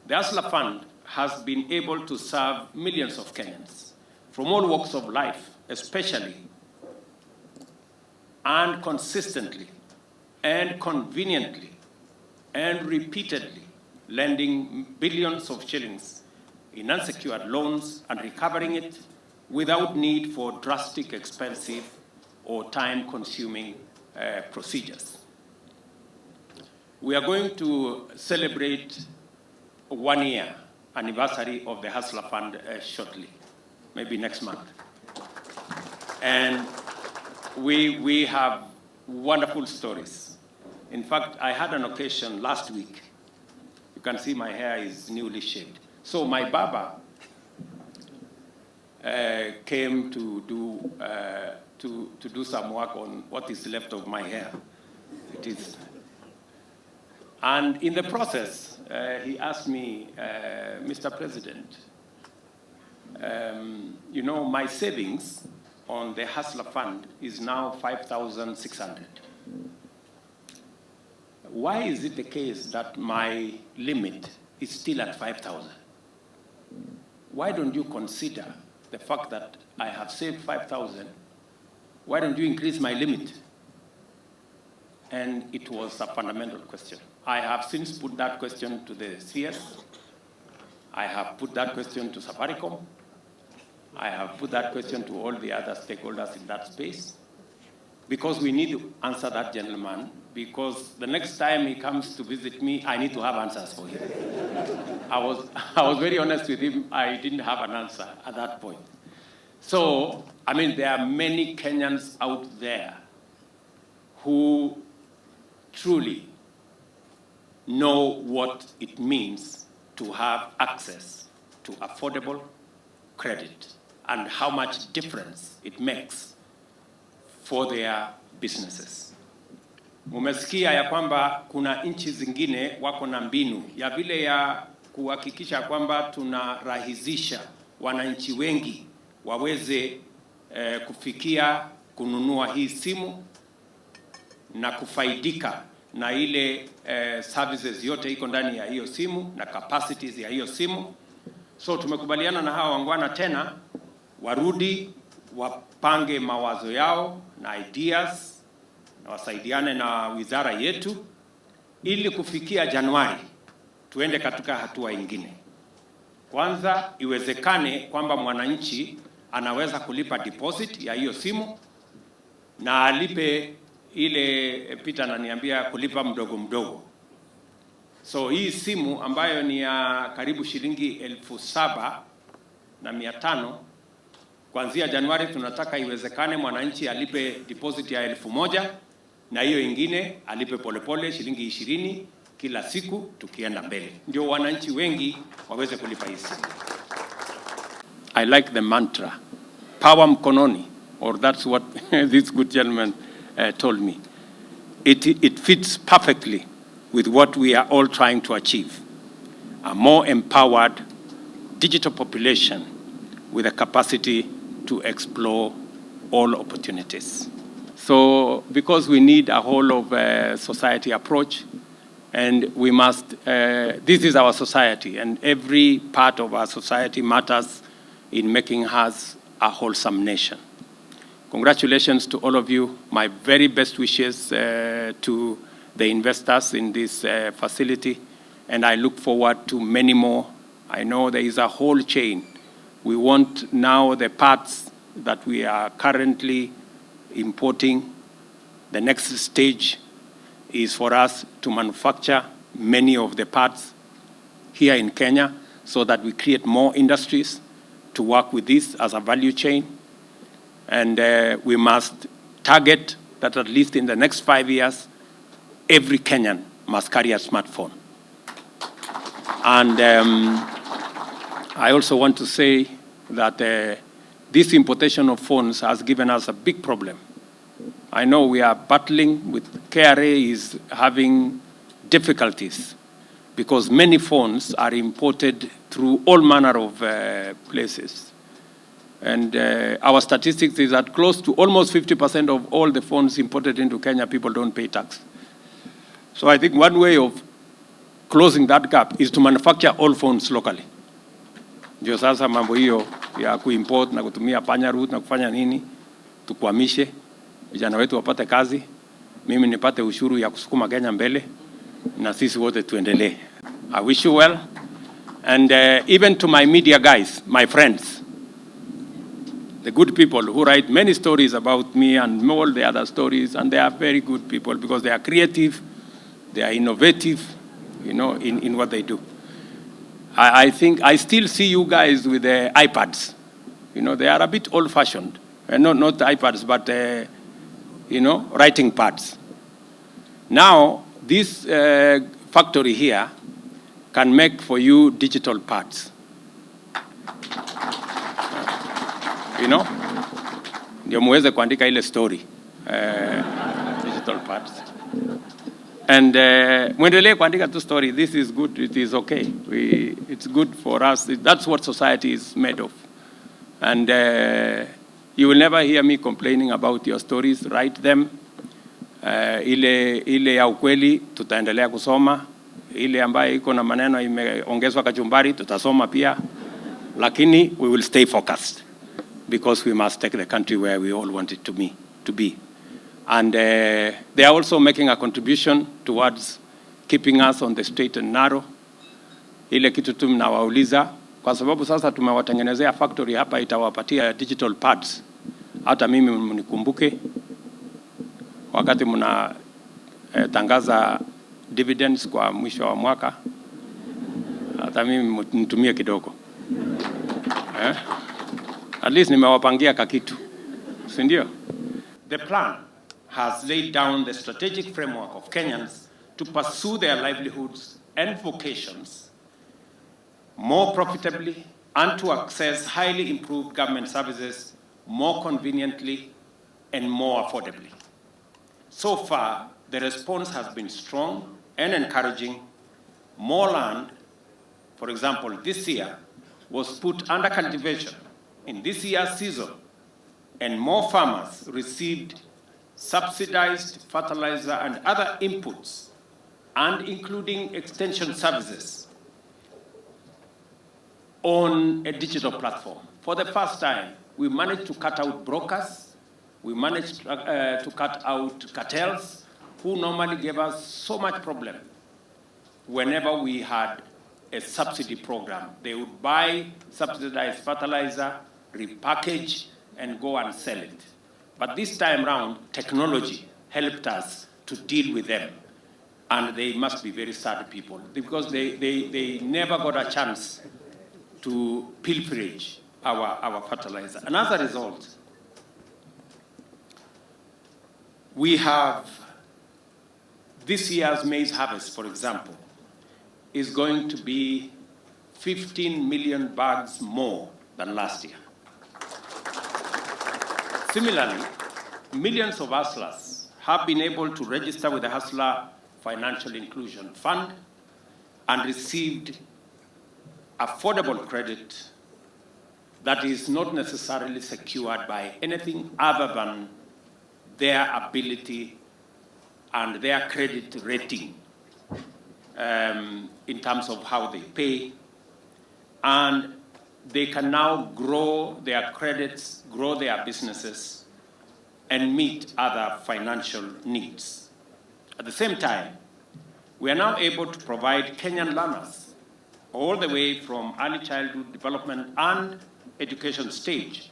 The Hustler Fund has been able to serve millions of Kenyans from all walks of life, especially and consistently and conveniently and repeatedly, lending billions of shillings in unsecured loans and recovering it without need for drastic, expensive, or time-consuming procedures. We are going to celebrate 1 year anniversary of the Hustler Fund shortly, maybe next month. And we have wonderful stories. In fact, I had an occasion last week. You can see my hair is newly shaved. So my barber came to do some work on what is left of my hair. It is, and in the process, he asked me, Mr. President, you know, my savings on the Hustler Fund is now 5,600. Why is it the case that my limit is still at 5,000? Why don't you consider the fact that I have saved 5,000? Why don't you increase my limit? And it was a fundamental question. I have since put that question to the CS. I have put that question to Safaricom. I have put that question to all the other stakeholders in that space, because we need to answer that gentleman, because the next time he comes to visit me, I need to have answers for him. I was very honest with him. I didn't have an answer at that point. So, I mean, there are many Kenyans out there who truly know what it means to have access to affordable credit and how much difference it makes for their businesses. Mumesikia ya kwamba kuna nchi zingine wako na mbinu ya vile ya kuhakikisha kwamba tunarahisisha wananchi wengi waweze kufikia kununua hii simu na kufaidika na ile services yote iko ndani ya hiyo simu na capacities ya hiyo simu. So tumekubaliana na hawa wangwana tena warudi wapange mawazo yao na ideas na wasaidiane na wizara yetu ili kufikia Januari tuende katika hatua nyingine. Kwanza iwezekane kwamba mwananchi anaweza kulipa deposit ya hiyo simu na alipe ile Peter ananiambia kulipa mdogo mdogo. So hii simu ambayo ni ya karibu shilingi 7,500 kuanzia Januari tunataka iwezekane mwananchi alipe deposit ya 1,000 na hiyo ingine alipe polepole shilingi 20 kila siku tukienda mbele. Ndio wananchi wengi waweze kulipa hii simu. I like the mantra, power mkononi, or that's what this good gentleman told me. It fits perfectly with what we are all trying to achieve. A more empowered digital population with a capacity to explore all opportunities. So because we need a whole of society approach, and we must, this is our society, and every part of our society matters in making us a wholesome nation. Congratulations to all of you. My very best wishes to the investors in this facility, and I look forward to many more. I know there is a whole chain. We want now the parts that we are currently importing. The next stage is for us to manufacture many of the parts here in Kenya so that we create more industries to work with this as a value chain. And we must target that at least in the next 5 years, every Kenyan must carry a smartphone. And I also want to say that this importation of phones has given us a big problem. I know we are battling with KRA is having difficulties because many phones are imported through all manner of places. And our statistics is that close to almost 50% of all the phones imported into Kenya, people don't pay tax. So I think one way of closing that gap is to manufacture all phones locally. Ndio sasa mambo hiyo ya kuimport na kutumia panya route na kufanya nini, tukwamishe, vijana wetu wapate kazi, mimi nipate ushuru ya kusukuma Kenya mbele, na sisi wote tuendelee. I wish you well. And even to my media guys, my friends, the good people who write many stories about me and all the other stories, and they are very good people because they are creative, they are innovative, you know, in what they do. I think I still see you guys with the iPads. You know, they are a bit old-fashioned. Not iPads, but, you know, writing pads. Now, this factory here can make for you digital pads. You know? Ndio muweze kuandika ile story. Digital pads. And muendelee kuandika tu story. This is good. It is okay. It's good for us. That's what society is made of. And you will never hear me complaining about your stories. Write them. Ile ya ukweli tutaendelea kusoma. Ile ambayo iko na maneno imeongezwa kachumbari tutasoma pia. Lakini we will stay focused because we must take the country where we all want it to be. And they are also making a contribution towards keeping us on the straight and narrow. Ile kitu tu mnawauliza kwa sababu sasa tumewatengenezea factory hapa itawapatia digital pads. Hata mimi mnikumbuke wakati mna tangaza dividends kwa mwisho wa mwaka. Hata mimi nitumie kidogo. At least nimewapangia kakitu. Si ndio? The plan has laid down the strategic framework of Kenyans to pursue their livelihoods and vocations more profitably and to access highly improved government services more conveniently and more affordably. So far, the response has been strong and encouraging. More land, for example, this year, was put under cultivation in this year's season, and more farmers received subsidized fertilizer and other inputs, and including extension services on a digital platform. For the first time, we managed to cut out brokers, we managed to cut out cartels who normally gave us so much problem whenever we had a subsidy program. They would buy subsidized fertilizer, repackage, and go and sell it. But this time round, technology helped us to deal with them. And they must be very sad people because they never got a chance to pilferage our fertilizer. And as a result, we have this year's maize harvest, for example, is going to be 15 million bags more than last year. Similarly, millions of hustlers have been able to register with the Hustler Financial Inclusion Fund and received affordable credit that is not necessarily secured by anything other than their ability and their credit rating in terms of how they pay. And they can now grow their credits, grow their businesses, and meet other financial needs. At the same time, we are now able to provide Kenyan learners all the way from early childhood development and education stage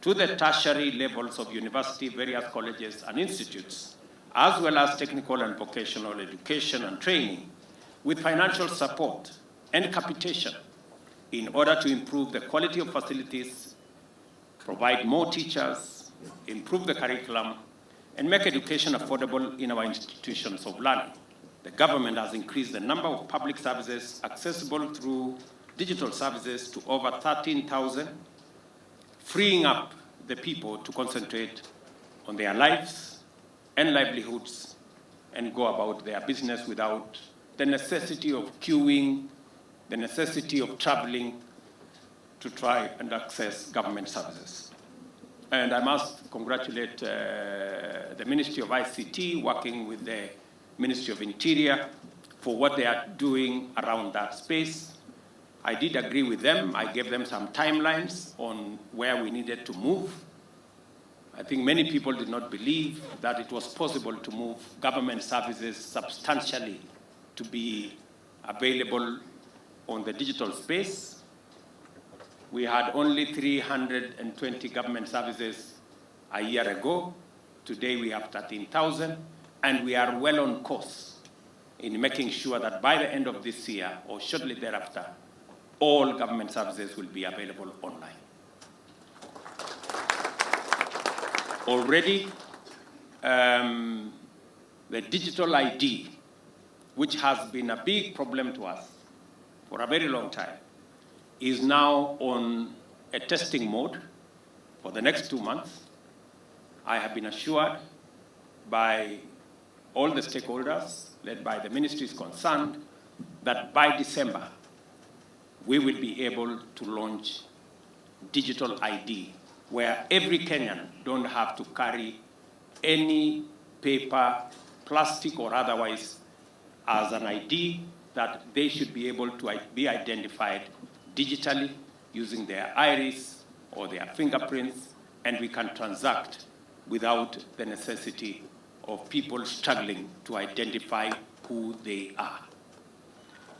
to the tertiary levels of university, various colleges and institutes, as well as technical and vocational education and training, with financial support and capitation in order to improve the quality of facilities, provide more teachers, improve the curriculum, and make education affordable in our institutions of learning. The government has increased the number of public services accessible through digital services to over 13,000, freeing up the people to concentrate on their lives and livelihoods and go about their business without the necessity of queuing, the necessity of traveling to try and access government services. And I must congratulate the Ministry of ICT working with the Ministry of Interior for what they are doing around that space. I did agree with them. I gave them some timelines on where we needed to move. I think many people did not believe that it was possible to move government services substantially to be available on the digital space. We had only 320 government services a year ago. Today we have 13,000, and we are well on course in making sure that by the end of this year or shortly thereafter, all government services will be available online. Already, the digital ID, which has been a big problem to us for a very long time, is now on a testing mode for the next 2 months. I have been assured by all the stakeholders, led by the ministries concerned, that by December, we will be able to launch digital ID, where every Kenyan don't have to carry any paper, plastic or otherwise, as an ID, that they should be able to be identified digitally using their iris or their fingerprints, and we can transact without the necessity of people struggling to identify who they are.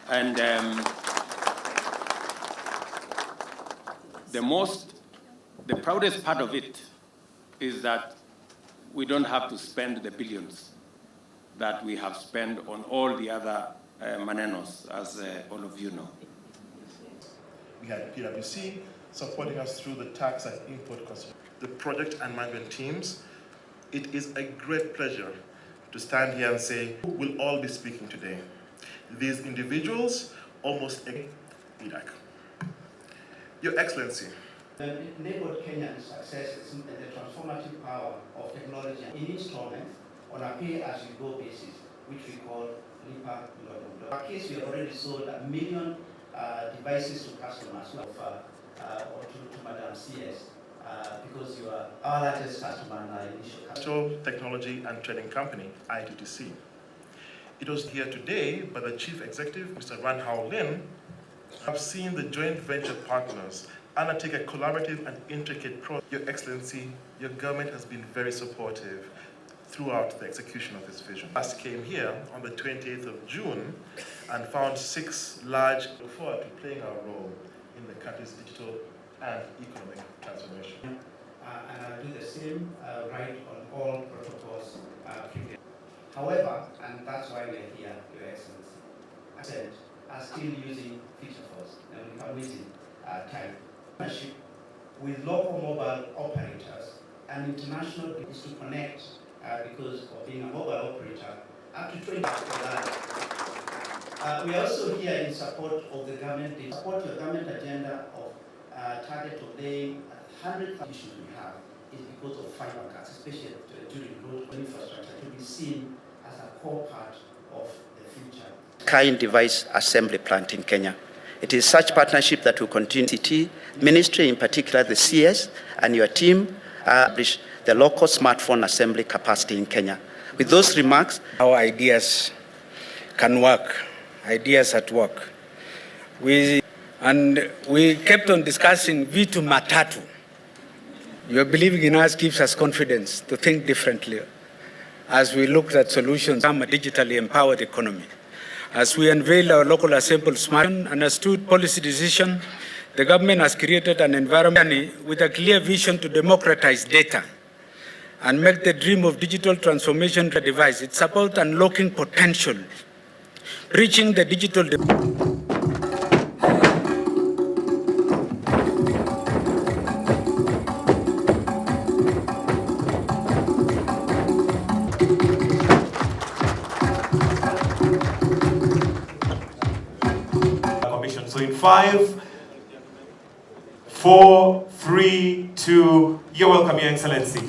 And the proudest part of it is that we don't have to spend the billions that we have spent on all the other manenos, as all of you know. We had PwC supporting us through the tax and import costs. The project and management teams, it is a great pleasure to stand here and say, we'll all be speaking today. These individuals almost Iraq. Your Excellency. Enabled Kenyan success in the transformative power of technology in instruments on a pay-as-you-go basis, which we call Lipa Lodo. In our case, we have already sold 1 million devices to customers, or to Madam CS, because you are our largest customer and our initial customer. Technology and Trading Company, ITTC. It was here today by the Chief Executive, Mr. Ran Hao Lin. I've seen the joint venture partners undertake a collaborative and intricate process. Your Excellency, your government has been very supportive throughout the execution of this vision. I came here on the 28th of June and found 6 large. Look forward to playing our role in the country's digital and economic transformation. And I'll do the same right on all protocols. However, and that's why we're here, Your Excellency, I said, are still using feature phones, and we are wasting time. Partnership with local mobile operators and international is to connect, because of being a mobile operator, up to 20 We are also here in support of the government, to support your government agenda of target of laying 100,000 issues we have is because of fiber cuts, especially during road infrastructure, to be seen as a core part of the future. Kind device assembly plant in Kenya. It is such partnership that will continue. CT Ministry, in particular the CS and your team, establish the local smartphone assembly capacity in Kenya. With those remarks, our ideas can work, ideas at work. We kept on discussing vitu matatu. Your believing in us gives us confidence to think differently as we looked at solutions to a digitally empowered economy. As we unveil our local assembly smart and astute policy decision, the government has created an environment with a clear vision to democratize data and make the dream of digital transformation a device. It's about unlocking potential, reaching the digital So in 5, 4, 3, 2, you're welcome, Your Excellency.